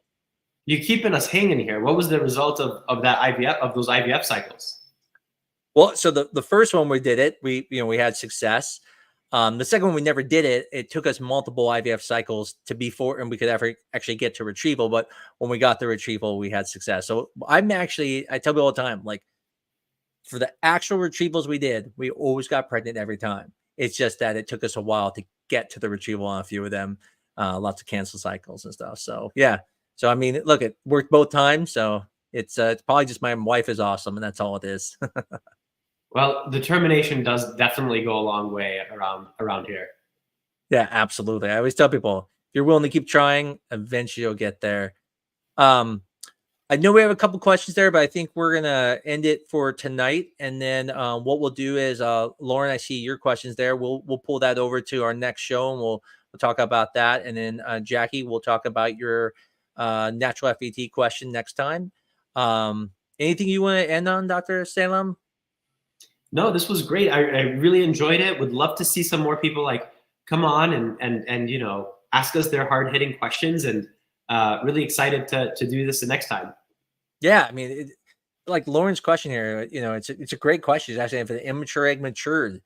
You're keeping us hanging here. What was the result of that IVF, of those IVF cycles? Well, so the first one we did it, we had success. The second one we never did it. It took us multiple IVF cycles and we could ever actually get to retrieval. But when we got the retrieval, we had success. So I tell people all the time, like, for the actual retrievals we did, we always got pregnant every time. It's just that it took us a while to get to the retrieval on a few of them, lots of cancel cycles and stuff. So yeah. So, I mean, look, it worked both times. So It's probably just my wife is awesome, and that's all it is. Well, determination does definitely go a long way around here. Yeah, absolutely. I always tell people, if you're willing to keep trying, eventually you'll get there. Um, I know we have a couple questions there, but I think we're gonna end it for tonight. And then what we'll do is, Lauren, I see your questions there. We'll pull that over to our next show, and we'll talk about that. And then Jackie, we'll talk about your natural FET question next time. Anything you want to end on, Dr. Salem? No, this was great. I really enjoyed it. Would love to see some more people like come on and ask us their hard hitting questions, and really excited to do this the next time. Yeah, I mean, like Lauren's question here, it's a great question. It's actually, if an immature egg matured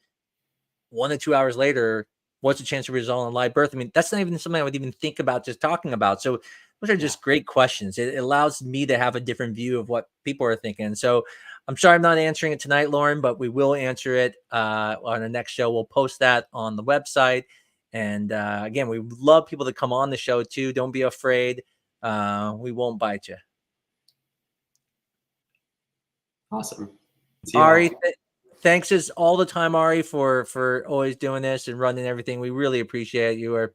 1 to 2 hours later, what's the chance of result in live birth? I mean, that's not even something I would even think about just talking about. So those are just great questions. It allows me to have a different view of what people are thinking. So I'm sorry I'm not answering it tonight, Lauren, but we will answer it on the next show. We'll post that on the website. And again, we love people to come on the show too. Don't be afraid. We won't bite you. Awesome. See you Ari, all. thanks as all the time, Ari, for always doing this and running everything. We really appreciate it. You are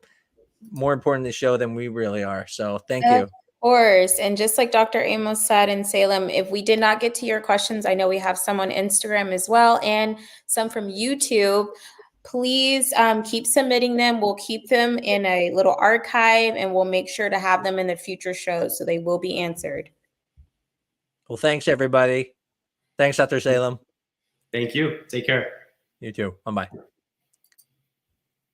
more important to the show than we really are. So thank you. Of course. And just like Dr. Amos said in Salem, if we did not get to your questions, I know we have some on Instagram as well and some from YouTube. Please keep submitting them. We'll keep them in a little archive, and we'll make sure to have them in the future shows so they will be answered. Well, thanks, everybody. Thanks, Dr. Salem. Thank you. Take care. You too. Bye-bye.